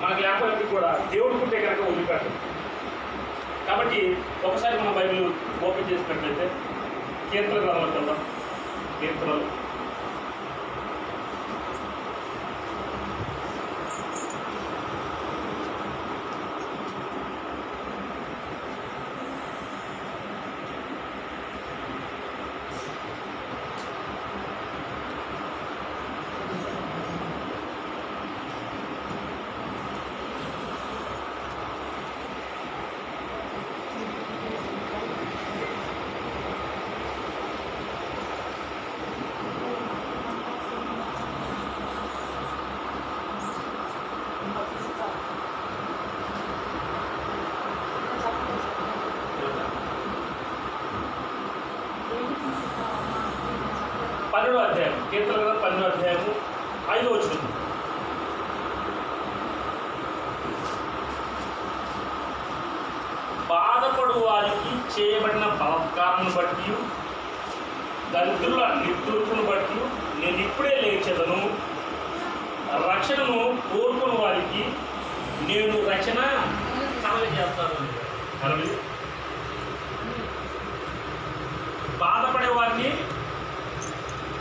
మనకు లేకపోయినప్పుడు కూడా దేవుడు పుట్టే కనుక వదిలిపెట్టదు. కాబట్టి ఒకసారి మన బైబిల్ ఓపెన్ చేసినట్లయితే కీర్తన గ్రంథంలోకి వెళ్దాం. కీర్తనలు 12వ అధ్యాయం, కీర్తన గ్రంథం 12వ అధ్యాయము 5వ వచనం. బాధపడు వారికి చేయబడిన బలత్కారం బట్టి, దరిద్రుల నిట్టూర్పును బట్టి నేను ఇప్పుడే లేచెదను. రక్షణను కోరుకున్న వారికి నేను రక్షణ కలగజేస్తాను. బాధపడే వారిని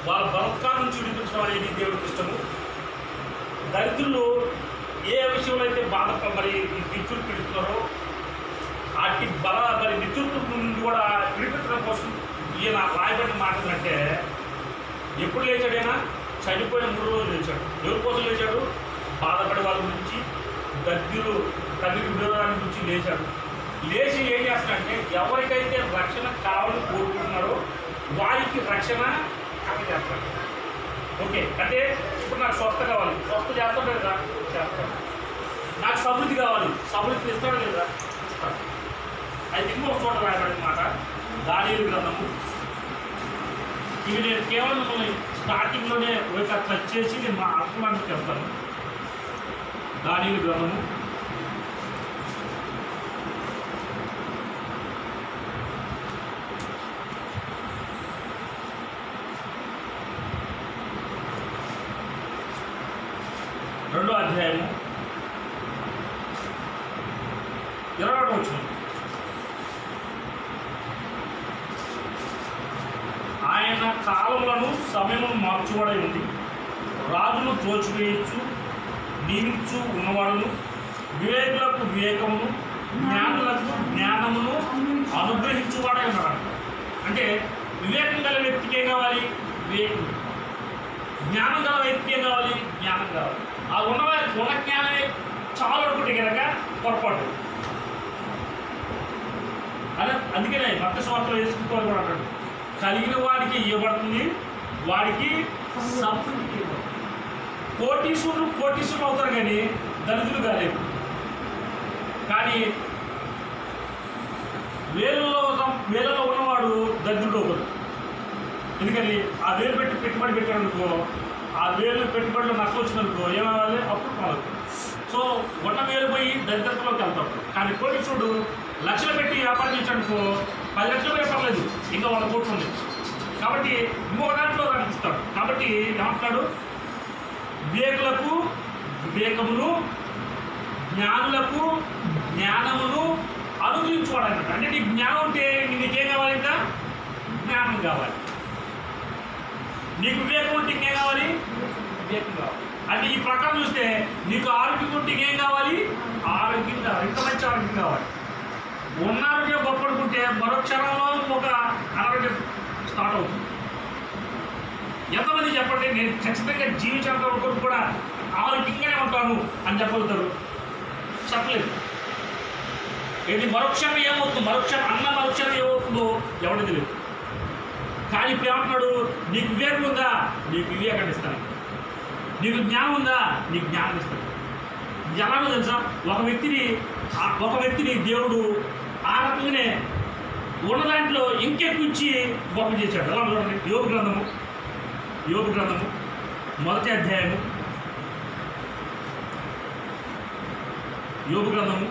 వాళ్ళ బలత్కారం చూపించడం అనేది దేవుడికి ఇష్టము. దరిద్రులు ఏ విషయంలో అయితే మరి నిట్టూర్పు పెడుతున్నారో వాటి మరి నిట్టూర్పు నుండి కూడా విడిపించడం కోసం ఈయన రాయబడిన మాట అంటే, ఎప్పుడు లేచాడైనా చనిపోయిన 3 రోజులు లేచాడు. ఎవరి కోసం లేచాడు? బాధపడే వాళ్ళ గురించి, దరిద్రులు తల్లి విరోధాల గురించి లేచాడు. లేచి ఏం చేస్తాడంటే, ఎవరికైతే రక్షణ కావాలని కోరుకుంటున్నారో వారికి రక్షణ కలగజేస్తాడు. ఓకే, అంటే ఇప్పుడు నాకు స్వస్థ కావాలి, స్వస్థ చేస్తాడు లేదా? చేస్తాడు. నాకు సమృద్ధి కావాలి, సమృద్ధి ఇస్తాడు లేదా? ఇస్తాడు. అయితే ఇంకొక చోట రాయబడిన మాట దానియేలు గ్రంథము. ఇవి నేను కేవలం మిమ్మల్ని స్టార్టింగ్లోనే ఒక టచ్ చేసి నేను మా అర్థమానికి చెప్తాను. దానియేలు గ్రంథము 2వ అధ్యాయము 21వ వచనం. ఆయన కాలములను సమయమును మార్చుబడి ఉంది, రాజును త్రోచివేయచ్చు నియమించు ఉన్నవాడును, వివేకులకు వివేకమును, జ్ఞానులకు జ్ఞానమును అనుగ్రహించువాడై ఉన్నాడు. అంటే వివేకం గల వ్యక్తికి ఏం కావాలి? వివేకం. జ్ఞానం గల వ్యక్తికి ఏం కావాలి? జ్ఞానం కావాలి. ఆ ఉన్న జ్ఞానమే చాలా అనుకుంటే కనుక పొరపాటు. అదే అందుకనే మత్తయి సువార్తలో వేసుకుంటారు కూడా అంటాడు, కలిగిన వాడికి ఇవ్వబడుతుంది, వాడికి సమృద్ధి ఇవ్వబడుతుంది. కోటీశ్వరులు అవుతారు కానీ దరిద్రులు కాలేదు. కానీ వేలలో ఉన్నవాడు దరిద్రుడు అవుతాడు. ఎందుకని ఆ వేలు పెట్టి పెట్టుబడి పెట్టాడనుకో, ఆ వేలు పెట్టుబడిలో నష్టం వచ్చిందనుకో ఏమవ్వాలి? అప్పుడు కావాలి. సో ఉన్న వేలు పోయి దరిద్రతలోకి వెళ్తాడు. కానీ కోటీశ్వరుడు లక్షలు పెట్టి వ్యాపారం చేశాడనుకో 10 లక్షలు పోయి పర్లేదు, ఇంకా 100 కోట్లు ఉంది. కాబట్టి ఇంకొక దాంట్లో కనిపిస్తాడు. కాబట్టి ఏమంటున్నాడు? వివేకులకు వివేకమును, జ్ఞానులకు జ్ఞానమును అనుగ్రహించుకోవడానికి. అంటే నీకు జ్ఞానం ఉంటే నీకేం కావాలి? ఇంకా జ్ఞానం కావాలి. నీకు వివేకం ఉంటే ఇంకేం కావాలి? వివేకం కావాలి. అంటే ఈ ప్రకారం చూస్తే నీకు ఆరోగ్యం ఉంటే ఇంకేం కావాలి? ఆరోగ్యం కావాలి. ఇంత మంచి ఆరోగ్యం కావాలి. ఉన్న ఆరోగ్యం గొప్పడుకుంటే మరో క్షణంలో ఒక అనారోగ్యం స్టార్ట్ అవుతుంది. ఎంతమంది చెప్పండి, నేను ఖచ్చితంగా జీవించేంత వరకు కూడా ఆరోగ్యంగానే ఉంటాను అని చెప్పగలుగుతారు? చెప్పలేదు. ఇది మరోక్షణం ఏమవుతుందో, మరోక్షణం ఏమవుతుందో ఎవరికి తెలియదు. కానీ ఇప్పుడు ఏమంటున్నాడు? నీకు వివేకం ఉందా? నీకు వివేకాన్ని ఇస్తాను. నీకు జ్ఞానం ఉందా? నీకు జ్ఞానం ఇస్తాను. ఎలాగో తెలుసా? ఒక వ్యక్తిని దేవుడు ఆ రకంగానే ఉన్న దాంట్లో ఇంకెక్కువ ఇచ్చి గొప్ప చేశాడు. ఎలా చూడండి, యోబు గ్రంథము 1వ అధ్యాయము, యోబు గ్రంథము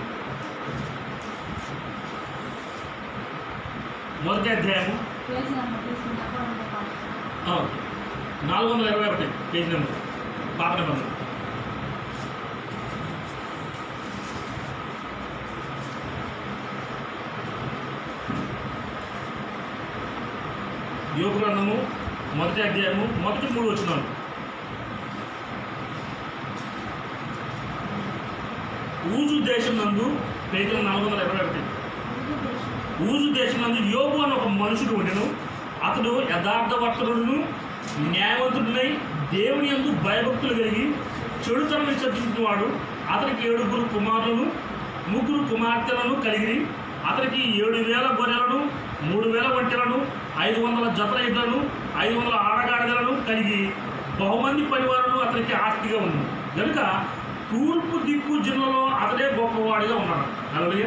1వ అధ్యాయము 421 పేజీ నెంబర్, పాత నిబంధన. యోబు గ్రంథము 1వ అధ్యాయము 1-3 వచనాలు. ఊజు దేశం నందు పేజీ 421. ఊజు దేశం నందు యోబు అని ఒక మనుషుడు ఉండెను. అతడు యథార్థవర్తనుడును న్యాయవంతుడినై దేవుని యందు భయభక్తులు కలిగి చెడుతనం విసర్జించిన వాడు. అతనికి 7 కుమారులను 3 కుమార్తెలను కలిగి అతనికి 7,000 గొర్రెలను 3,000 ఒంటెలను 500 జతల ఎడ్లను 500 ఆడగాడిదలను కలిగి బహుమంది పరివారాలు అతనికి ఆస్తిగా ఉంది. కనుక తూర్పు దిక్కు జిల్లాలో అతడే గొప్పవాడిగా ఉన్నాడు. అలాగే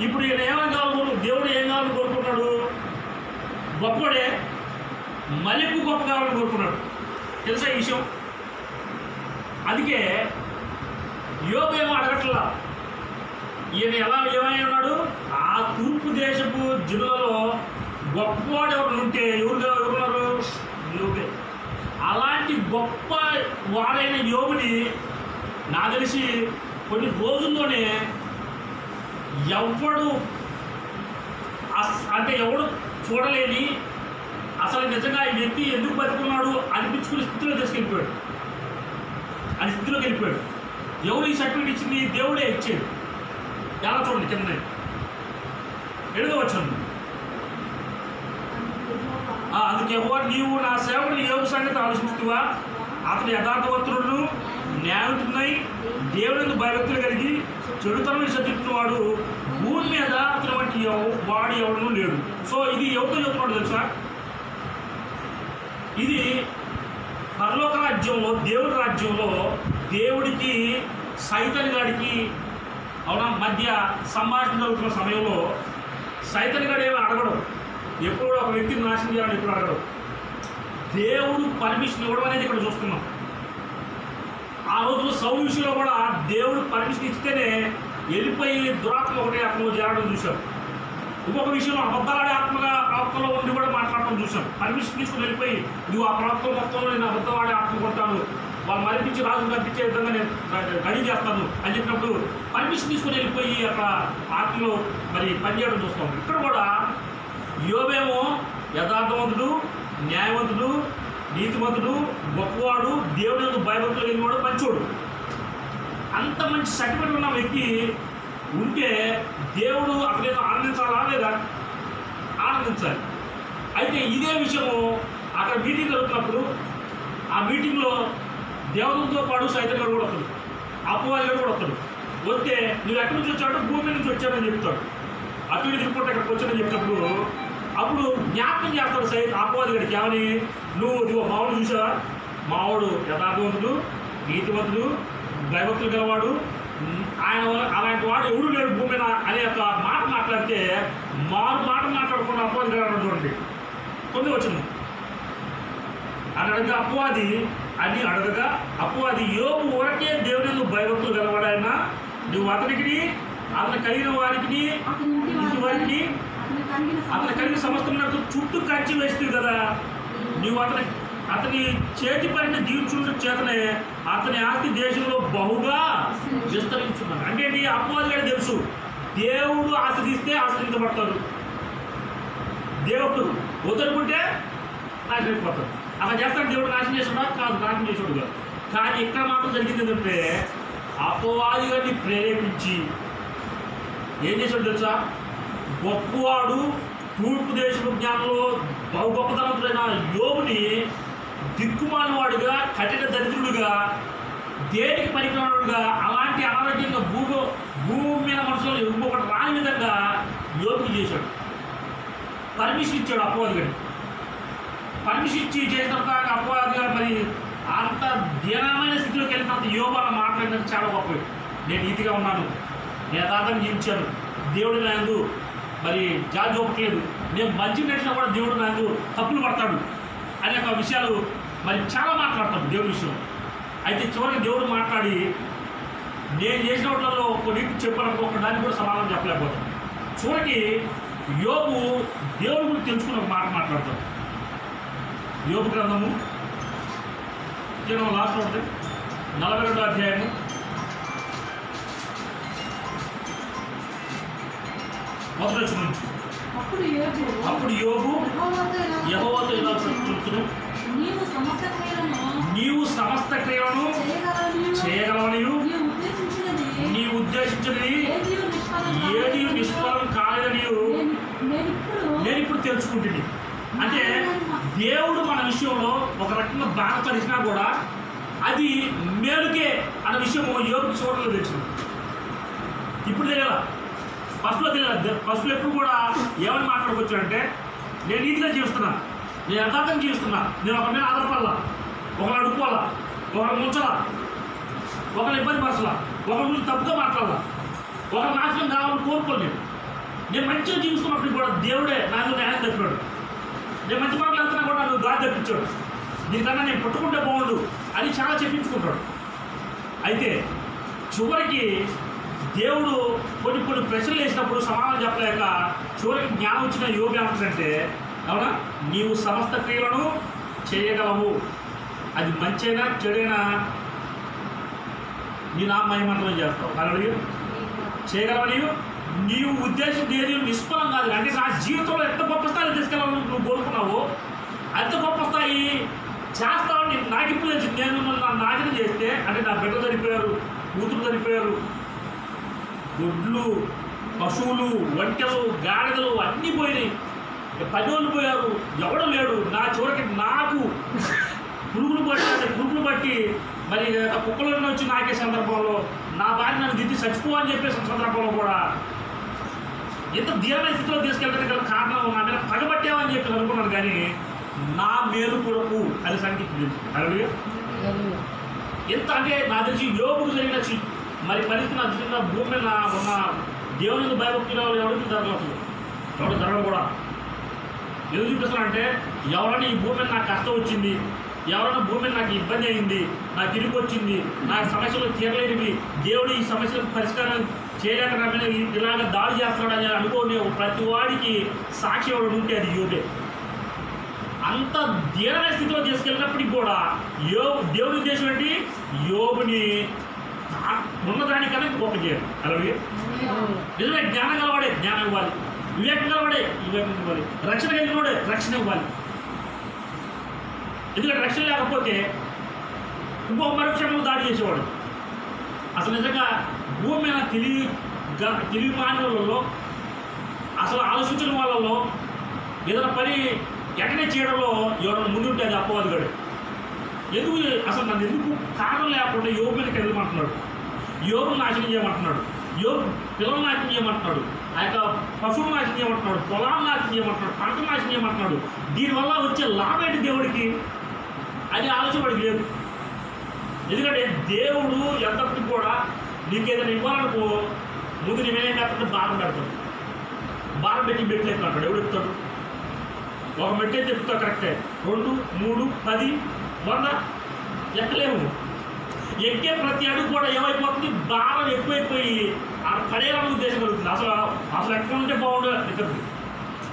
ఇప్పుడు ఈయన ఏమని కావాలి, దేవుడు ఏం కావాలని కోరుకున్నాడు? గొప్పడే మరి ఎక్కువ గొప్ప కావాలని కోరుకున్నాడు. తెలుసా ఈ విషయం? అందుకే యోబు ఏమో అడగట్లా. ఈయన ఏమై ఉన్నాడు? ఆ తూర్పు దేశపు జిల్లాలో గొప్పవాడు ఎవరు ఉంటే ఎవరున్నారు? యోబే. అలాంటి గొప్ప వాడైన యోబుని నాకు తెలిసి కొన్ని రోజుల్లోనే ఎవడు ఎవడు చూడలేని, అసలు నిజంగా ఈ వ్యక్తి ఎందుకు బతుకున్నాడు అనిపించుకునే స్థితిలో తీసుకెళ్ళిపోయాడు. అని స్థితిలోకి వెళ్ళిపోయాడు. ఎవరు ఈ సర్టిఫికేట్ ఇచ్చింది? దేవుడే ఇచ్చాడు. ఎలా చూడండి కింద 7వ వచనం. అందుకే నీవు నా సేవకుని యోబు సంగతి ఆలోచిస్తువా? అతని యథార్థవంతుడును న్యాయవంతుడై దేవుని భయభక్తులు కలిగి చెడుతనం విసర్జించిన వాడు భూమి మీద అతని వంటి వాడు ఎవడనూ లేడు. సో ఇది ఎవరితో చెప్తున్నాడు తెలుసా? ఇది పరలోక రాజ్యంలో, దేవుడి రాజ్యంలో దేవుడికి సైతాన్ గాడికి మధ్య సంభాషణ జరుగుతున్న సమయంలో సైతాన్ గాడు ఏమి అడగడం, ఎప్పుడు ఒక వ్యక్తిని నాశనం చేయాలని ఎప్పుడు అడగడం. దేవుడు పర్మిషన్ ఇవ్వడం అనేది ఇక్కడ చూస్తున్నాం. ఆ రోజుల్లో సౌలు విషయంలో కూడా దేవుడు పర్మిషన్ ఇస్తేనే వెళ్ళిపోయి దురాత్మ ఒకటి ఆత్మలో చేరడం చూశాం. ఇంకొక విషయంలో అబద్ధాలాడే ఆత్మలో ఉండి కూడా మాట్లాడటం చూశాం. పర్మిషన్ తీసుకుని వెళ్ళిపోయి నువ్వు ఆ ప్రాంతం మొత్తంలో నేను అబద్ధవాడే ఆత్మ కొట్టాను, వాళ్ళు మరిపించి రాజు కనిపించే విధంగా నేను గడి చేస్తాను అని చెప్పినప్పుడు పర్మిషన్ తీసుకుని వెళ్ళిపోయి అక్కడ ఆత్మలో పనిచేయడం చూస్తాం. ఇక్కడ కూడా యోబేమో యథార్థవంతుడు, న్యాయవంతుడు, నీతివంతుడు, గొప్పవాడు, దేవుని యందు భయభక్తులు కలిగినవాడు, మంచోడు. అంత మంచి సర్టిఫికెట్ ఉన్న వ్యక్తి ఉంటే దేవుడు అక్కడేదో ఆనందించాలా లేదా? ఆనందించాలి. అయితే ఇదే విషయము అక్కడ మీటింగ్ జరుగుతున్నప్పుడు ఆ మీటింగ్లో దేవునితో పాటు సైతం గారు కూడా వస్తాడు, అపవాది గారు కూడా వస్తాడు. వస్తే నువ్వు ఎక్కడి నుంచి వచ్చాడు? భూమి నుంచి వచ్చానని చెప్తాడు. అటు రిపోర్ట్ ఎక్కడికి వచ్చానని చెప్పినప్పుడు అప్పుడు జ్ఞాపకం చేస్తాడు అపవాది గారికి. ఏమని? నువ్వు ఇదిగో మావాడు చూసావా? మావాడు యథార్థవంతుడు, నీతివంతుడు, భయభక్తులు గలవాడు, ఆయన అలాంటి వాడు ఎవడు లేడు భూమి మీద అనే ఒక మాట మాట్లాడితే మాట మాట్లాడుకున్న అపవాది గారు చూడండి. 9వ వచనం. అని అపవాది అని అడగగా అపవాది యోబు ఊరకే దేవుని యందు భయభక్తులు గలవాడైనా నువ్వు అతనికి కలిగిన వారికి ఇంటి వారికి అతని కలిగిన సమస్తమునకు చుట్టూ కంచి వేస్తుంది కదా. నువ్వు అతని చేతి పనిని దీర్చుండ చేతనే అతని ఆస్తి దేశంలో బహుగా విస్తరించున్నాడు. అంటే అపవాది గారికి తెలుసు దేవుడు ఆశ్రదిస్తే ఆశ్రదించబడతారు, దేవుడు వదులుకుంటే నాశనమైపోతాడు. అలా చేస్తాడు. దేవుడు నాశనం చేసాడా? కాదు, నాశనం చేసాడు కాదు. కానీ ఇక్కడ మాత్రం జరిగింది ఏంటంటే అపవాది గారిని ప్రేరేపించి ఏం చేశాడు తెలుసా? గొప్పవాడు, తూర్పు దేశపు జ్ఞానంలో బహు గొప్పతనతుడైన యోబుని దిక్కుమాలినవాడుగా, కఠిన దరిద్రుడుగా, దేనికి పనికిరాడుగా, అలాంటి అనారోగ్యంగా భూమి మీద మనుషులు ఇంకొకటి రాని విధంగా యోబుకి చేశాడు. పర్మిషన్ ఇచ్చాడు అపవాది గారికి. పర్మిషన్ ఇచ్చి చేసిన తర్వాత అపవాది గారు అంత దీనమైన స్థితిలోకి వెళ్ళిన తర్వాత యోబు అన్న మాట్లాడినందుకు చాలా గొప్పది. నేను నీతిగా ఉన్నాను, నేను యథార్థంగా జీవించాను, దేవుడు నా యందు జాలి చూపట్లేదు, నేను మంచి నడిచినా కూడా దేవుడు నా యందు తప్పులు పడతాడు అనే ఒక విషయాలు చాలా మాట్లాడతాడు దేవుడి విషయం. అయితే చివరికి దేవుడు మాట్లాడి నేను చేసిన వాటిలో కొన్నింటికి చెప్పాలనుకో దానికి కూడా సమాధానం చెప్పలేకపోతాడు. చివరికి యోబు దేవుడి గురించి తెలుసుకుని ఒక మాట మాట్లాడతాడు. యోబు గ్రంథము లాస్ట్ ఉంటుంది 42వ అధ్యాయము 1వ వచనం నుంచి. అప్పుడు యోబు యెహోవాతో ఇలా చెప్తున్నాడు, నీవు సమస్త క్రియలను చేయగలవనియు నీ ఉద్దేశించినది ఏది నిష్ఫలం కాలేదనియు నేను ఇప్పుడు తెలుసుకుంటుంది. అంటే దేవుడు మన విషయంలో ఒక రకంగా బాధపరిచినా కూడా అది మేలుకే అన్న విషయం యోబు చూడలో తెలిసింది. ఇప్పుడు తెలియాల, ఫస్ట్లో తెలియదు. ఫస్ట్లో ఎప్పుడు కూడా ఏమని మాట్లాడుకోవచ్చు అంటే, నేను నీతిగా జీవిస్తున్నా, నేను యథార్థంగా జీవిస్తున్నా, నేను ఒక మీద ఆధారపడాలా, ఒకరు అడుక్కోవాలా, ఒకరు ముంచాలా, ఒకరు ఇబ్బంది పరచాలా, ఒకరి గురించి తప్పుగా మాట్లాడాలా, ఒకరు నాశనం కావాలని కోరుకోలేదు. నేను మంచిగా జీవిస్తున్నప్పుడు కూడా దేవుడే నాకు న్యాయం తప్పినాడు. నేను మంచి మాటలు వెళ్తున్నా కూడా నువ్వు దారి తప్పించాడు, దీనికన్నా నేను పట్టుకుంటే బాగుండు అని చాలా చెప్పించుకుంటాడు. అయితే చివరికి దేవుడు కొన్ని ప్రశ్నలు వేసినప్పుడు సమాధానం చెప్పలేక చివరికి జ్ఞానం వచ్చిన యోగి ఏమంటాడంటే, అవునా, నీవు సమస్త క్రియలను చేయగలవు, అది మంచైనా చెడైనా నీ నా మహిమంతరం చేస్తావు, అలాగే చేయగలవు. నీవు ఉద్దేశం ఏది నిష్ఫలం కాదు. అంటే నా జీవితంలో ఎంత గొప్ప స్థాయి తీసుకెళ్ళాలని నువ్వు కోరుకున్నావో అంత గొప్ప స్థాయి చేస్తావని నాకు ఇప్పుడు తెలిసింది. నేను నా నాశనం చేస్తే, అంటే నా బిడ్డలు చనిపోయారు, కూతురు చనిపోయారు, గుడ్లు, పశువులు, ఒంటెలు, గాడిదలు అన్నీ పోయినాయి, 10 రోజులు పోయారు, ఎవడో లేడు. నా చివరికి నాకు పురుగులు బట్టి మరి కుక్కలన్నీ వచ్చి నాకే సందర్భంలో, నా భార్య నన్ను దిద్ది చచ్చిపోవని చెప్పేసిన సందర్భంలో కూడా ఎంత దీనమైన స్థితిలో తీసుకెళ్ళడానికి గల కారణం నా మీద పగబట్టామని చెప్పి అనుకున్నాను. కానీ నా మేలు కొరకు అది సంగీతం అలాగే ఎంత అంటే నాకు తెలిసి యోగుకు జరిగిన మరి పరిస్థితి నాకు తెలిసిన భూమి మీద ఉన్న దేవుని భయభక్తులు ఎవరికి జరగలేదు, ఎవరు జరగడం కూడా. ఎందుకు చూపిస్తానంటే, ఎవరైనా ఈ భూమి మీద నాకు కష్టం వచ్చింది, ఎవరైనా భూమి మీద నాకు ఇబ్బంది అయింది, నాకు తిరిగి వచ్చింది, నా సమస్యలు తీరలేనివి, దేవుడు ఈ సమస్యలకు పరిష్కారం చేయలేక నా మీద ఇలాగ దాడి చేస్తాడని అనుకోని ప్రతి వాడికి సాక్షి ఎవరు ఉంటే అది యోగే. అంత దీనమైన స్థితిలో తీసుకెళ్ళినప్పటికి కూడా దేవుని ఉద్దేశం ఏంటి, యోగుని ఉన్నదానికన్నా గొప్ప చేయాలి. అలాగే నిజమే, జ్ఞానం గలవాడే జ్ఞానం ఇవ్వాలి, వివేకం గలవాడే వివేకం ఇవ్వాలి, రక్షణ కలిగినవాడే రక్షణ ఇవ్వాలి. ఎందుకంటే రక్షణ లేకపోతే ఇంకో మరుక్షణంలో దాడి చేసేవాడు. అసలు నిజంగా భూమి మీద తెలివి మానవులలో, అసలు ఆలోచించిన వాళ్ళలో ఏదైనా పని వెంటనే చేయడంలో ఎవరైనా ముందుంటే అది అపవాదిగాడు. ఎందుకు అసలు నన్ను ఎందుకు కారణం లేకుండా యోగు మీదకి వెళ్ళమంటున్నాడు, యోగును నాశనం చేయమంటున్నాడు, యోగు పిల్లలు నాశనం చేయమంటున్నాడు, ఆ యొక్క పశువులు నాశనం చేయమంటున్నాడు, పొలాలు నాశనం చేయమంటున్నాడు, పంట నాశనం చేయమంటున్నాడు. దీనివల్ల వచ్చే లాభం ఏంటి దేవుడికి అది ఆలోచన వాడికి లేదు. ఎందుకంటే దేవుడు ఎంతప్పటికి కూడా నీకు ఏదైనా ఇవ్వాలనుకో ముందు నేనేం కాకుండా భారం పెడతాడు. భారం పెట్టి మెట్లు ఎక్కుతాడు. ఎవడు ఎక్కుతాడు? ఒక మెట్టు అయితే ఎక్కుతావు కరెక్టే, 2, 3, 10, 100 ఎక్కలేము. ఎక్కే ప్రతి అడుగు కూడా ఏమైపోతుంది, భారం ఎక్కువైపోయి పడేయాలని ఉద్దేశం కలుగుతుంది. అసలు ఎక్కడ ఉంటే బాగుండు ఎక్కడికి.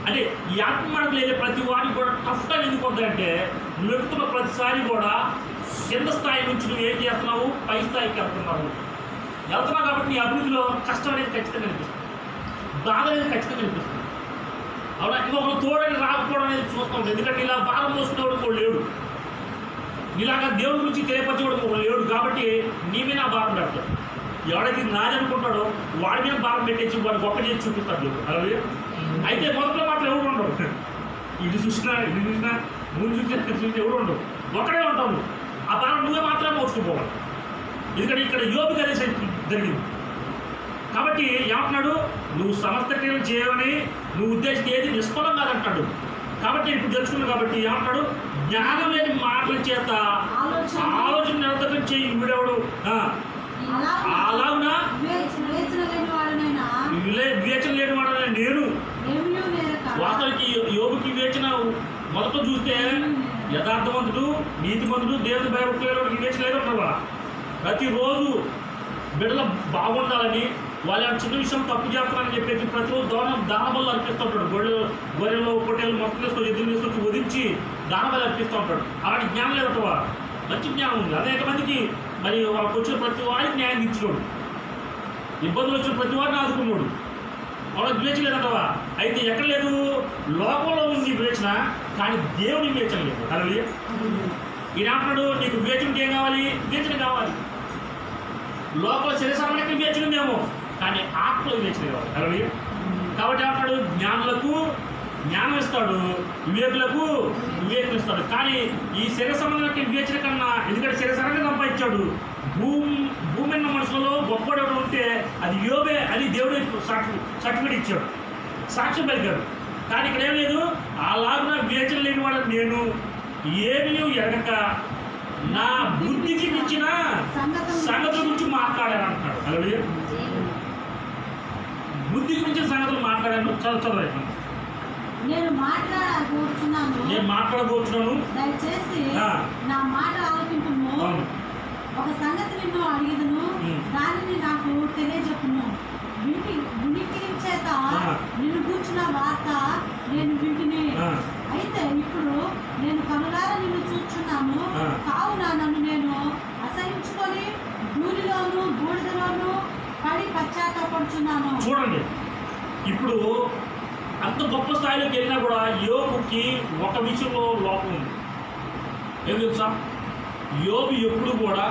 అంటే ఈ ఆత్మకు లేని ప్రతి వాడిని కూడా టఫ్ టైం ఎందుకు వద్దంటే, నువ్వు ఎక్కుతున్న ప్రతిసారి కూడా కింద స్థాయి నుంచి నువ్వు ఏం చేస్తున్నావు, పై స్థాయికి వెళ్తున్నావు కాబట్టి నీ అభివృద్ధిలో కష్టం అనేది ఖచ్చితంగా కనిపిస్తుంది, బాధ అనేది ఖచ్చితంగా కనిపిస్తుంది. అవునా, ఇంకొకరు తోడని రాకపోవడం అనేది చూస్తాం. ఎందుకంటే ఇలా బాధ మోసుకునేవాడు కూడా లేడు, ఇలాగా దేవుడి గురించి తెలియపరచేవాడు కూడా లేడు. కాబట్టి నీ మీద భారం పెడతాడు. ఎవడైతే నాది అనుకుంటాడో వాడి మీద భారం పెట్టేసి వాడు గొప్ప చేసి చూపిస్తాడు దేవుడు. అలాగే అయితే మొదట్లో మాత్రం ఎవరు ఉండవు, ఇది చూసినా ముందు చూసినా ఎవరు ఉండవు, ఒకడే ఉంటావు. ఆ భారం నువ్వే మాత్రమే మోసుకుపోవాలి. ఎందుకంటే ఇక్కడ యోబుకి అదే జరిగింది. కాబట్టి ఏమంటున్నాడు, నువ్వు సమస్త క్రియలు చేయవని నువ్వు ఉద్దేశించి ఏది నిష్ఫలం కాదంటాడు. కాబట్టి ఇప్పుడు తెలుసుకున్నావు. కాబట్టి ఏమంటాడు, జ్ఞానం లేని మాటల చేత ఆలోచన నిరర్ధకం చేయి వీడెవడు. అలాగునా వివేచన లేని వాడనే నేను. వాస్తవానికి యోబుకి వివేచన మొదట చూస్తే యథార్థవంతుడు, నీతిమంతుడు, దేవుని భయభక్తులు వివేచన లేదు అంటారు. ప్రతిరోజు బిడ్డలు బాగుండాలని, వాళ్ళ చిన్న విషయం తప్పు చేస్తారని చెప్పేసి ప్రతిరోజు దాన బలు అర్పిస్తూ ఉంటాడు. గొర్రెలు పొట్టేలు మొత్తం తీసుకొచ్చి ఎద్దులు తీసుకొచ్చి వదిలించి దాన బలు అర్పిస్తూ ఉంటాడు. అలాంటి జ్ఞానం లేదటవా, మంచి జ్ఞానం ఉంది. అనేక మందికి మరి వాళ్ళకి వచ్చిన ప్రతి వాడికి న్యాయం ఇచ్చినోడు, ఇబ్బందులు వచ్చిన ప్రతి వాడిని ఆదుకున్నాడు. వాళ్ళకి వివేచన లేదంటవా? అయితే ఎక్కడ లేదు? లోకంలో ఉంది వివేచన, కానీ దేవుని వివేచన లేదు. హల్లెలూయా. ఈయన అంటున్నాడు, నీకు వివేచనకి ఏం కావాలి? వివేచన కావాలి. లోపల శరీరానికి వివేచన ఉందేమో, కానీ ఆత్మలో వివేచన కావాలి. హల్లెలూయా. కాబట్టి అంటాడు, జ్ఞానులకు జ్ఞానం ఇస్తాడు, వివేకులకు వివేకం ఇస్తాడు. కానీ ఈ శరీర సంబంధానికి వివేచన కన్నా, ఎందుకంటే శరీరాన్ని సంపాదించాడు, భూమి ఉన్న మనుషులలో గొప్పవాడు ఉంటే అది యోబే అని దేవుడు సర్టిఫికేట్ ఇచ్చాడు, సాక్ష్యం పలికాడు. కానీ ఇక్కడ ఏం లేదు, అలాగా వివేచన లేని వాడు నేను ఏమీ ఎరగక నా బుద్ధికి మించిన సంగతుల గురించి మాట్లాడాను అంటున్నాడు. అలాగే బుద్ధికి మించిన సంగతులు మాట్లాడాను. చదవండి. నేను మాట్లాడబోతున్నాను, దయచేసి నా మాట ఆలకింపుము. ఒక సంగతి నిన్ను అడిగేదను, దానిని నాకు తెలియజెప్పుము. వినికిడి చేత నిన్ను కూర్చున్న వార్త నేను వింటిని. అయితే ఇప్పుడు నేను కనులారా నిన్ను చూచున్నాను, కావున నన్ను నేను అసహించుకొని ధూళిలోను బూడిదలోను పడి పశ్చాత్తాపడుచున్నాను. చూడండి, ఇప్పుడు అంత గొప్ప స్థాయిలోకి వెళ్ళినా కూడా యోబుకి ఒక విషయంలో లోపం ఉంది. ఏం తెలుసా? యోబు ఎప్పుడు కూడా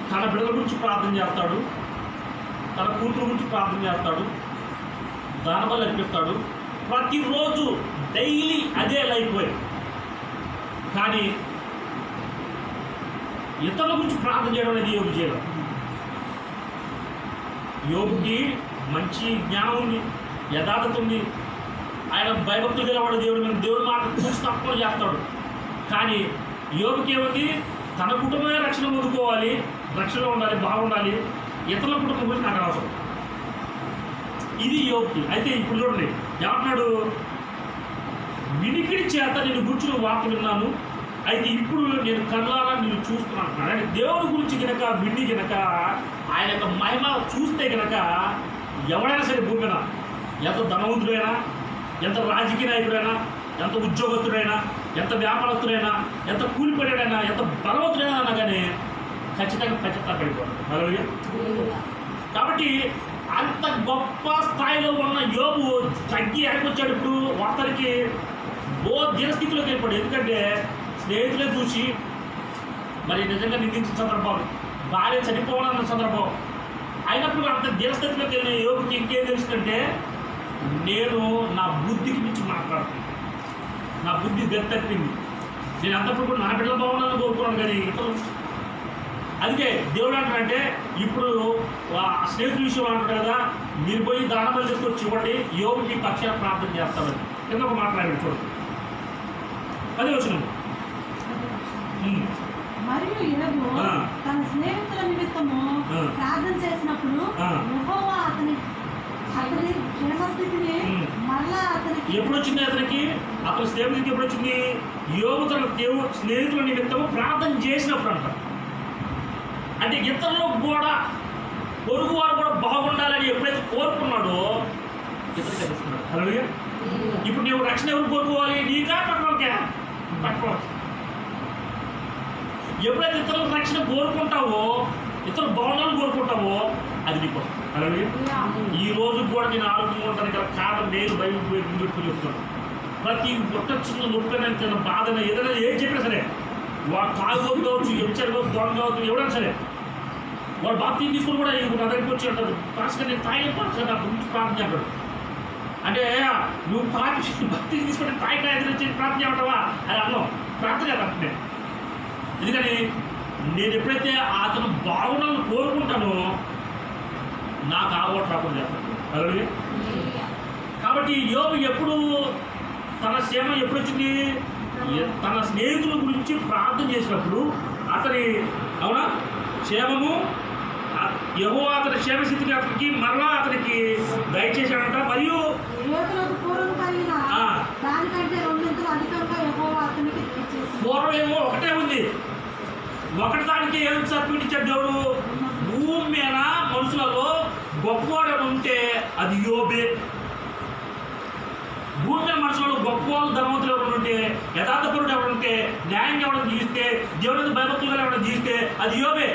తన బిడ్డల గురించి ప్రార్థన చేస్తాడు, తన కూతురు గురించి ప్రార్థన చేస్తాడు, దానబలు అర్పిస్తాడు, ప్రతిరోజు డైలీ అదే లైఫ్ వైఫ్. కానీ ఇతరుల గురించి ప్రార్థన చేయడం అనేది యోబు చేయడం. యోబుకి మంచి జ్ఞానం ఉంది, యథార్థత ఉంది, ఆయన భయభక్తులు గలవాడు, దేవుడి మాట చూసి తప్పకుండా చేస్తాడు. కానీ యోబుకి ఏముంది? తన కుటుంబమే రక్షణ పొందుకోవాలి, రక్షణలో ఉండాలి, బాగుండాలి, ఇతరుల కుటుంబం గురించి నాకు అవసరం. ఇది యోబుకి. అయితే ఇప్పుడు చూడండి ఏమంటున్నాడు, వినికిడి చేత నేను కూర్చుని వార్త విన్నాను, అయితే ఇప్పుడు నేను కళ్ళారా నేను చూస్తున్నాను అంటున్నాడు. అంటే దేవుడి గురించి కనుక విని కనుక ఆయన యొక్క మహిమ చూస్తే కనుక ఎవడైనా సరే భూమి మీద, ఎంత ధనవంతుడైనా, ఎంత రాజకీయ నాయకుడైనా, ఎంత ఉద్యోగస్తుడైనా, ఎంత వ్యాపారస్తుడైనా, ఎంత కూలిపడైనా, ఎంత బలవంతుడైనా అన్నా కానీ ఖచ్చితంగా పడిపోతాడు. హల్లెలూయా. కాబట్టి అంత గొప్ప స్థాయిలో ఉన్న యోబు తగ్గి ఎడకొచ్చాడు. ఇప్పుడు వార్తలకి దీనస్థితిలోకి వెళ్ళిపోయాడు. ఎందుకంటే స్నేహితులే చూసి మరి నిజంగా నిందించిన సందర్భాలు, భార్య చనిపోవాలన్న సందర్భం అయినప్పుడు అంత దీనస్థితిలోకి వెళ్ళిన యోబుకి ఇంకేం తెలుస్తుందంటే, నేను నా బుద్ధికి మించి మాట్లాడుతున్నాను, నా బుద్ధి గెత్తెప్పింది, నేను అంతప్పుడు కూడా నా బిడ్డల బాగుండాలని కోరుకున్నాను కానీ ఇతరులు. అందుకే దేవుడు అంటాడంటే, ఇప్పుడు స్నేహితుల విషయం అంటాడు కదా, మీరు పోయి దానబలి తీసుకొచ్చి ఇవ్వండి, యోగుకి పక్షాన ప్రార్థన చేస్తామని కింద ఒక మాట్లాడాడు. చూడండి 10వ వచనం. మరియు యోబు తన స్నేహితుల నిమిత్తము ప్రార్థన చేసినప్పుడు యెహోవా అతని క్షేమస్థితిని మరలా అతనికి ఎప్పుడు వచ్చింది? అతని స్నేహితుడికి ఎప్పుడు వచ్చింది? యోబు తన స్నేహితుల నిమిత్తము ప్రార్థన చేసినప్పుడు అంట. అంటే ఇతరులు కూడా, పొరుగు వారు కూడా బాగుండాలని ఎప్పుడైతే కోరుకున్నాడో ఇతరులు తెలుస్తున్నాడు. హల్లెలూయా. ఇప్పుడు నువ్వు రక్షణ ఎవరు కోరుకోవాలి? నీకా పట్టుకోవాలికా? పట్టుకోవాలి. ఎప్పుడైతే ఇతరుల రక్షణ కోరుకుంటావో, ఇతరులు బాగుండాలని కోరుకుంటావో అది నీకు వస్తుంది. హల్లెలూయా. ఈ రోజు కూడా నేను ఆరోగ్యంగా ఉంటాను కదా కారణం నేను బైబిల్ పెట్టుకుని చెప్తున్నాను. ప్రతి ఒక్క చిన్న నొప్పిన బాధన ఏదైనా ఏం చెప్పినా సరే, వాడు తాగుబోతు కావచ్చు, వ్యభిచారి కావచ్చు, దొంగ కావచ్చు, ఎవరైనా సరే వాడు బాప్తీసం తీసుకుని కూడా నా దగ్గరికి వచ్చి అంటారు, పాస్టర్ నేను తాగే పాస్టర్ నా గురించి ప్రార్థన చేస్తాడు. అంటే నువ్వు బాప్తీసం తీసుకుంటే తాయి వచ్చి ప్రార్థన చేయమంటావా అని అన్నాం. ప్రార్థన చేస్తాను. ఎందుకని నేను ఎప్పుడైతే అతను బాగుండాలని కోరుకుంటానో నాకు ఆ ఓటు రాకుండా చేస్తాను. హల్లెలూయా. కాబట్టి యోబు ఎప్పుడు తన క్షేమ ఎప్పుడు వచ్చింది? తన స్నేహితుల గురించి ప్రార్థన చేసినప్పుడు అతని క్షేమము యెహోవా అతని క్షేమస్థితికి అతనికి మరలా అతనికి దయచేశాడంట. మరియు పూర్వం ఏమో ఒకటే ఉంది, ఒకటి దానికి ఏం సర్టిఫికెట్ ఇచ్చాడు దేవుడు? భూమి మీద మనుషులలో గొప్పవాడు ఉంటే అది యోబే. భూమి మీద మనుషులలో గొప్పవాళ్ళు, ధనవంతులు ఎవరు ఉంటే, యథార్థపరుడు ఎవరు ఉంటే, న్యాయంగా ఎవరైనా జీవిస్తే, దేవుడి భయభక్తులుగా ఎవరైనా జీవిస్తే అది యోబే.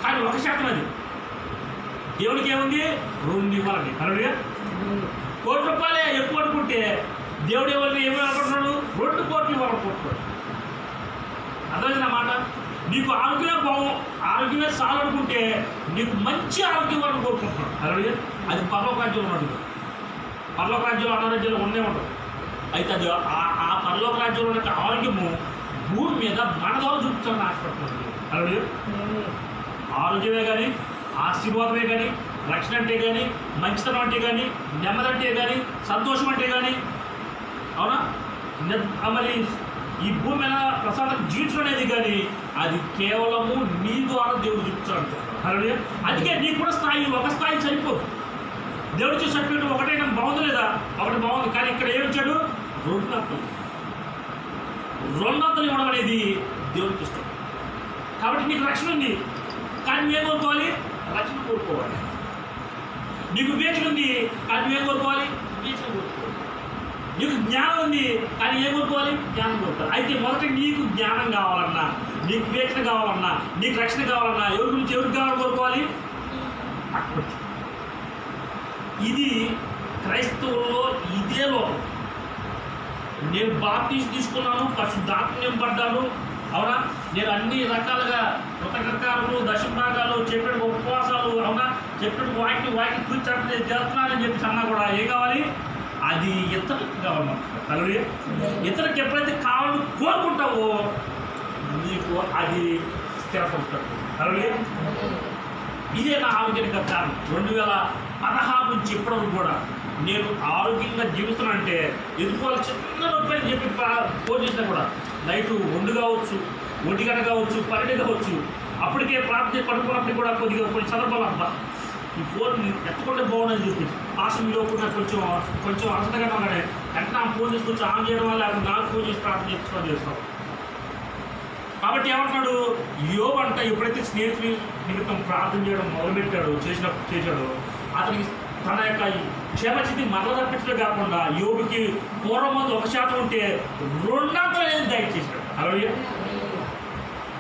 కానీ 1% అది దేవుడికి ఏముంది? 2 ఇవ్వాలండి. హల్లెలూయా. ₹1,00,000 ఎక్కువ అనుకుంటే దేవుడు ఏమని అనుకుంటున్నాడు? 2 కోట్లు ఇవ్వాలనుకుంటున్నాడు. అర్థమైంది నా మాట? నీకు ఆరోగ్యమే చాలు అనుకుంటే నీకు మంచి ఆరోగ్యం ఇవ్వాలని కోరుకుంటున్నాడు. హల్లెలూయా. అది పరలోక రాజ్యంలో ఉన్నది. పరలోక రాజ్యంలో అనారోగ్యంలో ఉండే ఉండదు. అయితే అది ఆ పరలోక రాజ్యంలో ఉన్న ఆరోగ్యము భూమి మీద మన ద్వారా చూపించాలని ఆశపడుతుంది. హల్లెలూయా. ఆరోగ్యమే కానీ, ఆశీర్వాదమే కానీ, రక్షణ అంటే కానీ, మంచితనం అంటే కానీ, నెమ్మది అంటే కానీ, సంతోషం అంటే కానీ, అవునా? మరి ఈ భూమి మీద ప్రశాంతంగా జీవించడం అనేది కానీ అది కేవలము నీ ద్వారా దేవుడు చూపించాలనుకుంటున్నాడు. హల్లెలూయా. అందుకే నీకు కూడా ఒక స్థాయి సరిపోదు. దేవుడు ఇచ్చే సర్టిఫికేట్ ఒకటే నాకు బాగుంది లేదా? ఒకటి బాగుంది. కానీ ఇక్కడ ఏమి ఇచ్చాడు? 2 ఇవ్వడం అనేది దేవుడికి ఇష్టం. కాబట్టి నీకు రక్షణ ఉంది, కానీ నువ్వేం కోరుకోవాలి? రక్షణ కోరుకోవాలి. నీకు వివేచన ఉంది, కానీ నువ్వేం కోరుకోవాలి? వివేచన కోరుకోవాలి. నీకు జ్ఞానం ఉంది, కానీ ఏం కోరుకోవాలి? జ్ఞానం కోరుకోవాలి. అయితే మొదట నీకు జ్ఞానం కావాలన్నా, నీకు వివేచన కావాలన్నా, నీకు రక్షణ కావాలన్నా ఎవరికి కావాలని కోరుకోవాలి? ఇది క్రైస్తవుల్లో ఇదే లోపం. నేను బాప్టిజం తీసుకున్నాను, పరిశుద్ధాత్మ నింపడ్డాను, అవునా? నేను అన్ని రకాలుగా రకరకాలు దశభాగాలు చెప్పిన ఉపవాసాలు, అవునా, చెప్పిన వాటిని కూర్చొని చేస్తున్నానని చెప్పి అన్నా కూడా ఏం కావాలి? అది ఇతరులకు కావాలన్నమాట. హల్లెలూయా. ఇతరులకు ఎప్పుడైతే కావాలని కోరుకుంటావో నీకు అది స్థిరపడుతుంది. హల్లెలూయా. ఇదే నా ఆరోగ్యానికి కారణం. 2016 నుంచి ఇప్పటివరకు కూడా నేను ఆరోగ్యంగా జీవిస్తున్నానంటే ఎదుర్కోవాలి. చిన్న నొప్పి అని చెప్పి ఫోన్ చేసినా కూడా నైట్ 2 కావచ్చు, 1 గంట కావచ్చు, 12 కావచ్చు, అప్పటికే ప్రార్థన పడుకున్నప్పుడు కూడా కొన్ని సందర్భాలు అబ్బా ఈ ఫోన్ ఎత్తకుండా బాగుందని చెప్పి పాసం లోకుండా కొంచెం అసలుగా ఉన్నాడే వెంటనే ఆ ఫోన్ తీసుకొచ్చి ఆన్ చేయడం వల్ల నాకు ఫోన్ చేసి ప్రార్థన చేస్తాం. కాబట్టి ఏమంటున్నాడు? యోబు అంట ఎప్పుడైతే స్నేహితుని నిమిత్తం ప్రార్థన చేయడం మొదలుపెట్టాడో చేశాడో అతనికి తన యొక్క క్షేమస్థితి మరల తప్పించడం కాకుండా యోబుకి పూర్వం 1% ఉంటే 2 దయచేశాడు. హల్లెలూయా.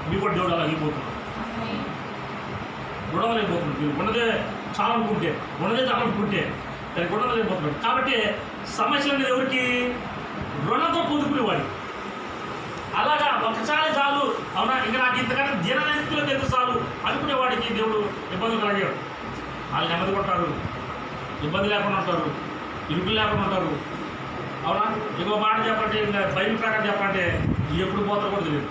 మీకు కూడా దేవుడు అలా అయిపోతున్నాడు. గుణవలైపోతున్నాడు. మీరు ఉన్నదే చాలా అనుకుంటే దానికి గుణవలైపోతున్నాడు. కాబట్టి సమస్యలు అనేది ఎవరికి? రుణంతో పొందుకునేవాడి. అలాగా ఒకసారి చాలు, అవునా, ఇంకా నాకు ఇంతకన్నా దీనస్థితిలోకి ఎంత చాలు అనుకునేవాడికి దేవుడు ఇబ్బందులు కలిగాడు. వాళ్ళు నెమ్మది కొట్టారు, ఇబ్బంది లేకుండా ఉంటారు, ఇరుకులు లేకుండా ఉంటారు, అవునా. ఇంకో మాట చెప్పంటే, ఇంకా బైబిల్ ప్రకారం చెప్పంటే ఎప్పుడు పోతారో కూడా తెలియదు.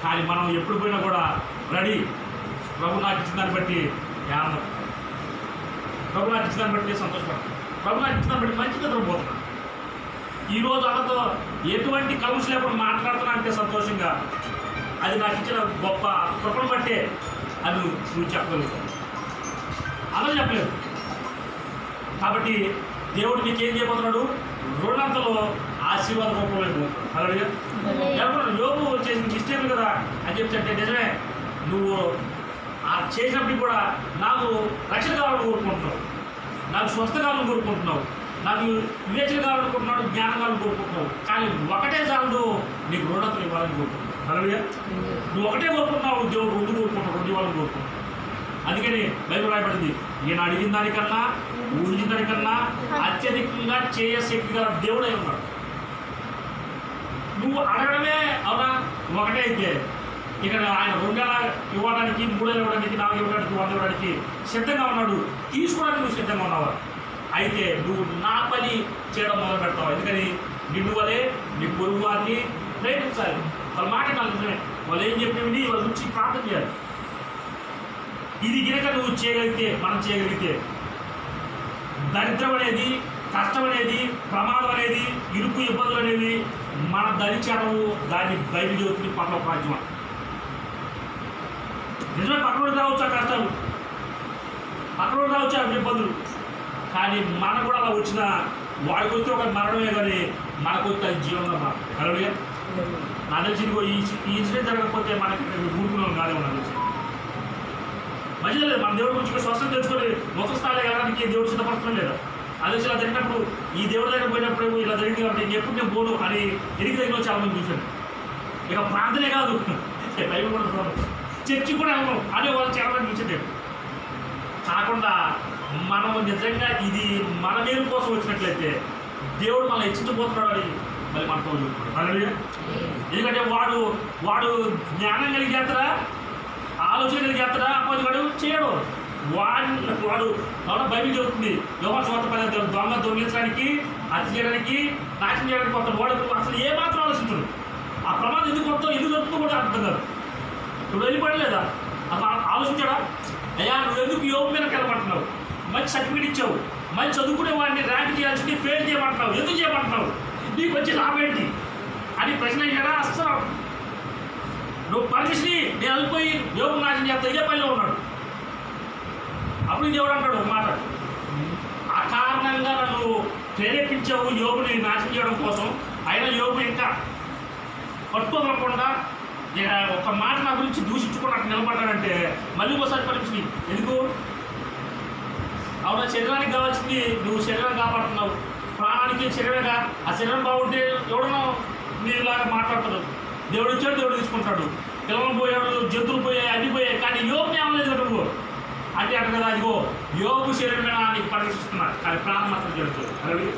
కానీ మనం ఎప్పుడు పోయినా కూడా రెడీ. ప్రభు నాకు ఇచ్చిన దాన్ని బట్టి ఆనందం, ప్రభు నాకు ఇచ్చిన దాన్ని బట్టి సంతోషపడతాం, ప్రభు నాకు ఇచ్చిన దాన్ని బట్టి మంచి నిద్రపోతున్నాను. ఈరోజు వాళ్ళతో ఎటువంటి కలుష లేకుండా మాట్లాడుతున్నా అంటే సంతోషంగా అది నాకు ఇచ్చిన గొప్ప కృపను బట్టే అది నువ్వు చెప్పగలుగుతావు. అలా చెప్పలేదు. కాబట్టి దేవుడు నీకు ఏం చేయబోతున్నాడు? 2 ఆశీర్వాద రూపంలో అయిపోతున్నాడు. అలాగే ఎవరు యోబు చేసిన మిస్టేక్ కదా అని చెప్తే నిజమే. నువ్వు చేసినప్పుడు కూడా నాకు రక్షణ కావాలని కోరుకుంటున్నావు, నాకు స్వస్థ కావాలని కోరుకుంటున్నావు, నాకు వివేచన కావాలనుకుంటున్నాడు, జ్ఞానం కావాలని కోరుకుంటున్నావు. కానీ ఒకటే చాలు నీకు 2 ఇవ్వాలని కోరుకుంటున్నావు. అలాగే నువ్వు ఒకటే కోరుకుంటున్నావు, దేవుడు 2 కోరుకుంటున్నావు, 2 ఇవ్వాలని కోరుకుంటున్నావు. అందుకని బైబిల్ రాయబడింది, నేను అడిగిన దానికన్నా ఊహించిన దానికన్నా అత్యధికంగా శక్తి గల దేవుడై ఉన్నాడు. నువ్వు అడగడమే అవునా ఒకటే అయితే ఇక్కడ ఆయన 2 ఇవ్వడానికి, 3 ఇవ్వడానికి, 4 ఇవ్వడానికి, 100 ఇవ్వడానికి సిద్ధంగా ఉన్నాడు. తీసుకోవడానికి నువ్వు సిద్ధంగా ఉన్నావా? అయితే నువ్వు నా పని చేయడం మొదలు పెడతావు. ఎందుకని నిన్ను వలే నీ పొరుగు వారిని ప్రేమించాలి. వాళ్ళ మాట నిజమే. వాళ్ళు ఏం చెప్పినవి వాళ్ళ నుంచి ప్రార్థన చేయాలి. ఇది గినక నువ్వు చేయగలిగితే, మనం చేయగలిగితే దరిద్రం అనేది, కష్టం అనేది, ప్రమాదం అనేది, ఇరుకు ఇబ్బందులు అనేవి మన దరిచేటము. దాన్ని బైబిల్ చెబుతుంది పరలోక రాజ్యం. నిజమే, పక్కనోడికి రావచ్చు ఆ కష్టాలు, పక్కనోడికి రావచ్చు ఆ ఇబ్బందులు. కానీ మనకు కూడా అలా వచ్చిన వాడికి వస్తే ఒక మరణమే, కానీ మనకు వస్తే అది జీవనంగా మారుతుంది. హల్లెలూయా. నాకు తెలిసి ఈ ఇన్సిడెంట్ జరగకపోతే మనకి ఊరుకున్నాం కాదేమో. నాకు తెలిసి మంచిగా లేదు. మన దేవుడి గురించి స్వస్థం తెచ్చుకొని మొత్తం స్థాయిలో వెళ్ళడానికి దేవుడు సిద్ధపడటం లేదా? అది ఇలా జరిగినప్పుడు ఈ దేవుడి దగ్గర పోయినప్పుడు ఇలా జరిగింది కాబట్టి ఎప్పుడు నేను పోను అని ఎనికి దగ్గర చాలా మంది చూశాను. ఇక ప్రార్థనే కాదు, బైబిల్ కూడా చర్చి కూడా వెళ్ళను అనే వాళ్ళు చాలా మంది చూసాను. కాకుండా మనం నిజంగా ఇది మన మేలు కోసం వచ్చినట్లయితే దేవుడు మనం హెచ్చించబోతున్నాడు అని మళ్ళీ మనతో చెప్తున్నాడు. ఎందుకంటే వాడు జ్ఞానం కలిగి చేస్తాడా, ఆలోచన కలిగి చేస్తాడా, అప్పటి చేయడు. వాడు బైబిల్ చెబుతుంది యోహాను సువార్త 10 దొంగ దొంగిలించడానికి, హత్య చేయడానికి, నాశనం చేయడానికి పోతాడు. వాడు అసలు ఏ మాత్రం ఆలోచించడు. ఆ ప్రమాదం ఎందుకు వస్తావు, ఎందుకు వస్తుందో కూడా అర్థం కాదు. ఇప్పుడు వెళ్ళిపడలేదా, అసలు ఆలోచించాడా? అయ్యా నువ్వు ఎందుకు యోగం మీద కలమంటున్నావు, మంచి సర్టిఫికేట్ ఇచ్చావు, మంచి చదువుకునే వాడిని ర్యాంక్ చేయాల్సింది ఫెయిల్ చేయమంటున్నావు, ఎందుకు చేయమంటున్నావు, నీకు వచ్చే లాభం ఏంటి అని ప్రశ్న అయ్యాడా? అస్సలు నువ్వు పనిచేసి నేను వెళ్ళిపోయి యోగం నాశనం చేస్తా, ఇదే పనిలో ఉన్నాడు. అప్పుడు దేవుడు అంటాడు ఒక మాట, అకారణంగా నన్ను ప్రేరేపించావు యోగుని నాశనం చేయడం కోసం, అయినా యోగు ఇంకా పట్టుకోకుండా ఒక మాట నా గురించి దూషించుకుని నాకు నిలబడ్డాడంటే మళ్ళీ ఒకసారి పరీక్షని ఎందుకు? అవునా, శరీరానికి కావాల్సింది నువ్వు శరీరం కాపాడుతున్నావు, ప్రాణానికి శరీరంగా ఆ శరీరం బాగుంటే ఎవడన్నా మీరులాగా మాట్లాడతాడు. దేవుడు ఇచ్చాడు, దేవుడు తీసుకుంటాడు. పిల్లలు పోయాడు, జంతువులు పోయాయి, అన్ని పోయాయి, కానీ యోగుని ఏమలేదు కదా నువ్వు అంటే అంట కదా. అదిగో యోగు శరీరమే నీకు పరీక్షిస్తున్నారు, కానీ ప్రాణం మాత్రం జరుగుతుంది. అలాగే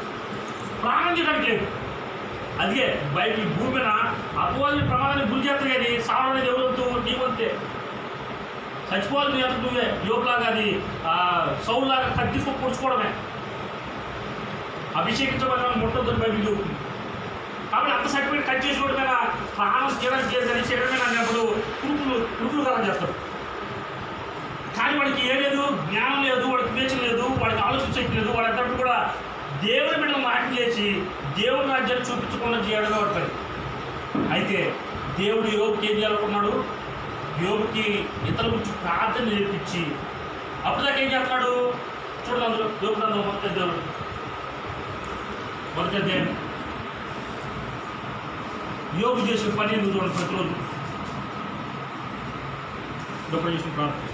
ప్రాణం చేయడానికి లేదు. అదే బయట భూమి మీద అపవాది ప్రమాదానికి గురి చేస్తారు, కానీ సావడం అనేది ఎవరు నీవంతే. చచ్చిపోవాలి నీ అంత నువ్వే. యోగులాగా అది సౌలాగా కత్తితో పొడుచుకోవడమే. అభిషేకించబడిన ముట్టొద్దని బయట చెబుతుంది. కాబట్టి అంత సర్టిఫికేట్ కట్ చేసేవాడి మీద ప్రాణం చేయడానికి లేదని శరీరమే అన్నప్పుడు కురుకులు కాలం చేస్తాడు. కానీ వాడికి ఏ లేదు, జ్ఞానం లేదు, వాడికి వివేచన లేదు, వాడికి ఆలోచన శక్తి లేదు. వాడి అంతటి కూడా దేవుని బిడ్డలు నాట్యం చేసి దేవుని రాజ్యాన్ని చూపించకుండా చేయడమే పడుతుంది. అయితే దేవుడు యోగుకి ఏం చేయాలనుకున్నాడు? యోగుకి ఇతరుల గురించి ప్రార్థన నేర్పించి అప్పుడు దాకా ఏం చేస్తున్నాడు చూడండి. అందులో యోగు అందులో మొదటి అధ్యాయం యోగు చేసిన పని ఎందుకు చూడండి. ప్రతిరోజు యోగు చేసిన ప్రార్థన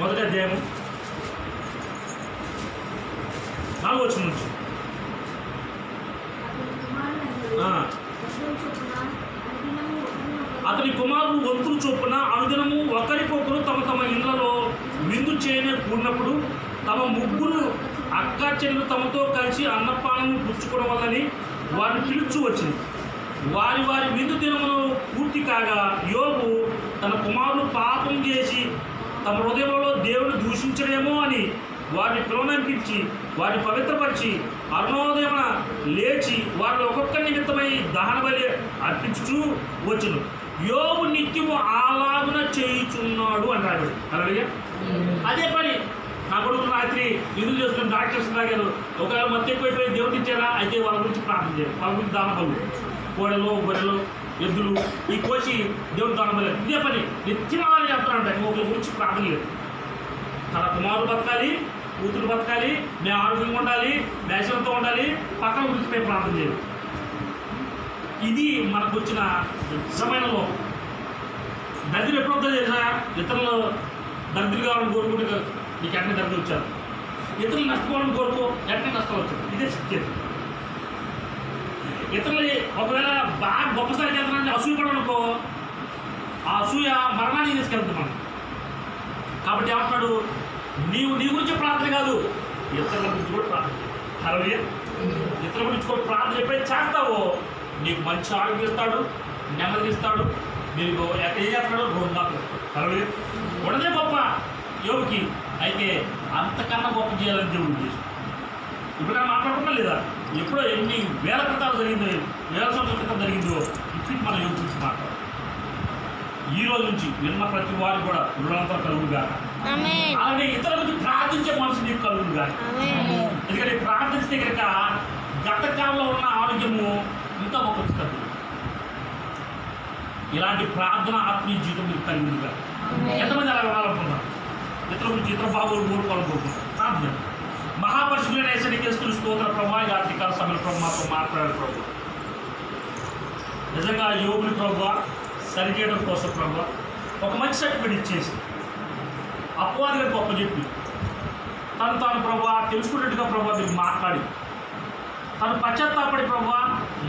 మొదటి అధ్యాయము 4వ వచనం నుంచి. అతని కుమారులు వంతులు చొప్పున అనుదినము ఒకరికొకరు తమ తమ ఇళ్లలో విందు చేయనే కూడినప్పుడు తమ ముగ్గురు అక్క చెల్లెలు తమతో కలిసి అన్నపానము పుచ్చుకోవడం వల్లని వారిని పిలుచు వచ్చింది. వారి వారి విందు దినములు పూర్తి కాగా యోగు తన కుమారులు పాపం చేసి తమ హృదయంలో దేవుని దూషించడేమో అని వారిని పిలువనంపించి వారిని పవిత్రపరిచి అరుణోదయమున లేచి వారిని ఒక్కొక్క నిమిత్తమై దహన బలి అర్పించుచూ వచ్చును. యోగు నిత్యము అలాగున చేయుచున్నాడు అని రాడు. అలాగే అదే పని నా కొడుకు రాత్రి విధులు చేసుకుని డాక్టర్స్ తాగారు. ఒకవేళ మత్తు ఎక్కువైపోయి దేవుడు ఇచ్చారా, అయితే వాళ్ళ గురించి ప్రార్థన చేయాలి. వాళ్ళ గురించి దాన బలు, కోడలు గొర్రెలు ఎద్దులు ఈ కోసి దేవుడు దాన బలి. ఇదే పని నిత్యం అలా చేస్తానంట. ఒకరి గురించి ప్రార్థన లేదు. తన కుమారులు బతకాలి, కూతురు బతకాలి, మేము ఆరోగ్యంగా ఉండాలి, దేశంతో ఉండాలి, పక్కన గురించి మేము ప్రార్థన చేయాలి. ఇది మనకు వచ్చిన నిజమైన లోపం. దరిద్రం ఎప్పుడవుతుందో తెలుసా? ఇతరులు దరిద్రులు కావాలని కోరుకుంటే నీకు ఎక్కడ దరిద్రం వచ్చారు. ఇతరులు నష్టపోవాలని కోరుకో, ఎక్కడ నష్టం వచ్చారు. ఇదే సత్యం. ఇతరులు ఒకవేళ బాగా గొప్ప స్థాయికి వెళ్తున్నారని అసూయపడనుకో, ఆ అసూయ మరణాన్ని తీసుకెళ్తుంది మనం. కాబట్టి ఏమంటున్నాడు? నీ గురించి ప్రార్థన కాదు, ఇతరుల గురించి కూడా ప్రార్థన. అలాగే ఇతరుల గురించి కూడా ప్రార్థన ఎప్పుడైతే చేస్తావో నీకు మంచి ఆరోగ్యం ఇస్తాడు, నెమ్మది ఇస్తాడు. నీకు ఎక్కడ ఏం చేస్తున్నాడు? రోడ్డు. అలాగే ఉండదే గొప్ప యోగుకి. అయితే అంతకన్నా గొప్ప చేయాలని దేవుడు ఉద్దేశం. ఇప్పుడు మాట్లాడుకున్నా లేదా? ఎప్పుడో ఎన్ని వేల క్రితాలు జరిగిందో, వేల సంవత్సరాల క్రితం జరిగిందో ఇప్పుడు మన యోగు గురించి మాట్లాడు. ఈ రోజు నుంచి విన్న ప్రతి వారు కూడా ఉన్నంత కలుగుగా, అలాగే ఇతరుల గురించి ప్రార్థించే మనసు నీకు కలుగుగా. ఎందుకంటే ప్రార్థిస్తే కనుక గత కాలంలో ఉన్న ఆరోగ్యము ఇంకా గొప్పది. ఇలాంటి ప్రార్థన ఆత్మీయ జీవితం మీకు కలిగిందిగా. ఎంతమంది అలా ఉండాలనుకుంటున్నారు? ఇతరుల గురించి ఇతర బాబులు కోరుకోవాలనుకుంటున్నారు. ప్రార్థన మహాపరిశుద్ధులైన యేసుని స్తోత్ర ప్రభా. ఈ రాత్రికాల సమయంలో ప్రభు మాతో మాట్లాడారు ప్రభు. నిజంగా యోగుని ప్రభు సరిచేయడం కోసం ప్రభు ఒక మంచి సర్టిఫికేట్ ఇచ్చేసి అపవాది గారికి గొప్ప చెప్పి తాను ప్రభు తెలుసుకున్నట్టుగా ప్రభు మీరు మాట్లాడి తను పశ్చాత్తాపడి ప్రభు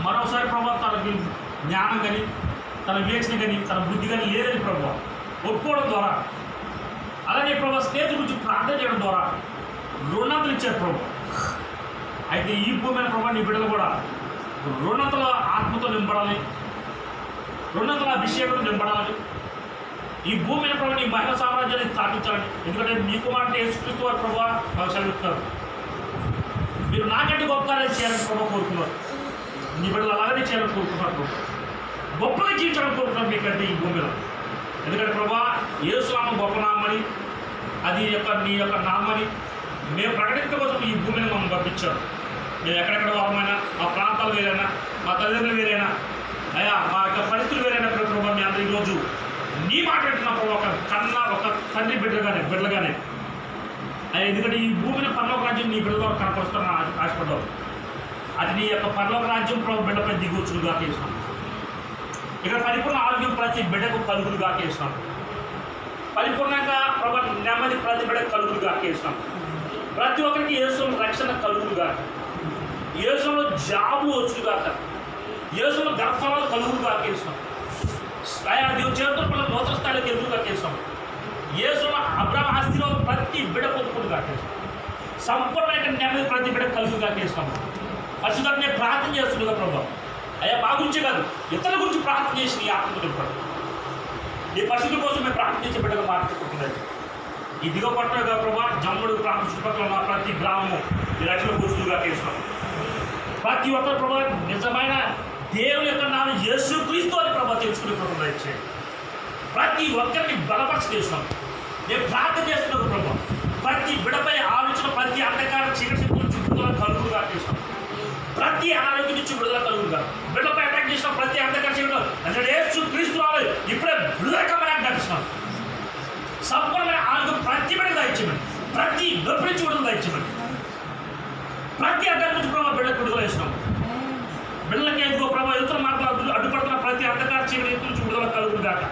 మరోసారి ప్రభు తనకి జ్ఞానం కానీ తన వివేచన కానీ తన బుద్ధి కానీ లేదని ప్రభు ఒప్పుకోవడం ద్వారా, అలాగే అలాగే ప్రభు స్నేహితుల గురించి ప్రార్థన చేయడం ద్వారా 200 ఇచ్చారు ప్రభు. అయితే ఈ భూమి మీద ప్రభు నీ బిడ్డలు కూడా 200 ఆత్మతో నింపడాలి, 200 అభిషేకంతో నింపడాలి. ఈ భూమి మీద ప్రభు నీ మహిళ సామ్రాజ్యాన్ని స్థాపించాలని. ఎందుకంటే మీ కుమారుడు యేసుక్రీస్తు వారు ప్రభు మాకు చదువుతున్నారు. మీరు నాకంటే గొప్ప కార్యాలు చేయాలని ప్రభు కోరుకున్నారు. నీ బిడ్డలు అలాగే చేయాలని కోరుకున్నారు ప్రభు. గొప్పగా జీవించాలని కోరుకున్నారు మీకంటే ఈ భూమిలో. ఎందుకంటే ప్రభు యేసునామం గొప్ప నామని, అది నీ యొక్క నామని మేము ప్రకటించడం కోసం ఈ భూమిని మనం పంపించారు. మేము ఎక్కడెక్కడ వారమైనా, మా ప్రాంతాలు వేరైనా, మా తల్లిదండ్రులు వేరైనా, అయ్యా మా యొక్క పరిస్థితులు వేరైనా ప్రభు మీ అందరూ ఈరోజు నీ మాట వింటున్న ప్రభు ఒక తండ్రి బిడ్డలుగానే అయ్యా. ఎందుకంటే ఈ భూమిని పరలోక రాజ్యం నీ బిడ్డలో కనపరుస్తానని ఆశపడ్డావు. అది నీ యొక్క పరలోక రాజ్యం ప్రభు బిడ్డపై దిగొచ్చులుగా చేసినాం. ఇక్కడ పరిపూర్ణ ఆరోగ్యం ప్రతి బిడ్డకు కలుగులుగా చేసినాం. పరిపూర్ణంగా ప్రభు నెమ్మది ప్రతి బిడ్డకు కలుగులుగా చేసినాం. ప్రతి ఒక్కరికి యేసులో రక్షణ కలుగులుగా, యేసులో జాబులు వచ్చుగాక, యేసులో గర్భఫలాలు కలుగులుగా చేసినాం. ఆయా దేవుడు చేతుల పనుల నూతన స్థాయిలోకి ఎదురుగా చేసినాం. యేసులో అబ్రాహాము ఆస్తిలో ప్రతి బిడ్డ పొందుకులుగా చేసినాం. సంపూర్ణమైన నెమ్మది ప్రతి బిడ్డ కలుగులుగా చేసినాం. పరిశుద్ధంగా నేను ప్రార్థన చేస్తుండగా ప్రభు అయ్యా మా గురించి కాదు, ఇతరుల గురించి ప్రార్థన చేసి నీ ఆత్మ నింపండి. ఈ పరిస్థితుల కోసం మేము ప్రార్థన చేసే బిడ్డగా మార్చుకుంటున్నాయి. ఈ దిగపట్టినగా ప్రభా జమ్ముడు ప్రాంత చుట్టుపక్కల ఉన్న ప్రతి గ్రామము ఈ రక్షణ గురుతులుగా చేసినాం. ప్రతి ఒక్కరు ప్రభా నిజమైన దేవుని యొక్క నామం యేసుక్రీస్తు అని ప్రభా తెలుసుకునే ప్రభు ఇచ్చేయండి. ప్రతి ఒక్కరిని బలపరచి చేసినాం. నేను ప్రార్థన చేస్తున్నాను ప్రభా ప్రతి బిడపై ఆలోచన, ప్రతి అంధకార చీకటి చుట్టుదల కలుగులుగా చేసినాం. ప్రతి ఆరోగ్యం నుంచి విడుదల కలుగులుగా, బిడ్డపై అటాక్ చేసిన ప్రతి అంధకార చీకటి అంటే యేసుక్రీస్తు రావాలి ఇప్పుడే విడుదల కమరాన్ని కట్టిస్తున్నాం. సంపూర్ణమైన ఆరోగ్యం ప్రతి బిడ్డకు దయచేయమని, ప్రతి నొప్పి నుంచి విడుదల దయచేయమని, ప్రతి అడ్డం నుంచి ప్రభావ బిడ్డకు విడుదల ఇస్తున్నాం. బిడ్డలకి ఎదుగో ప్రభావ ఇతర మార్గాలు అడ్డుపడుతున్న ప్రతి అంధకార చీకటి నుంచి విడుదల కలుగులుగాక,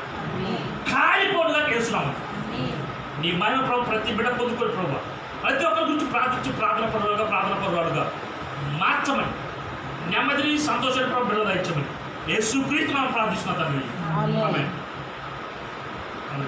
కాలిపోటుగా చేస్తున్నాము. నీ మహిమ ప్రభు ప్రతి బిడ్డ పొందుకోరు ప్రభావ. ప్రతి ఒక్కరి గురించి ప్రార్థించి ప్రార్థన పరులుగా మార్చమని, నెమ్మదిని సంతోషాన్ని ప్రభు బిడ్డలు దయచేయమని యేసుక్రీస్తు నామమున ప్రార్థిస్తున్నా తండ్రి. ఆమేన్.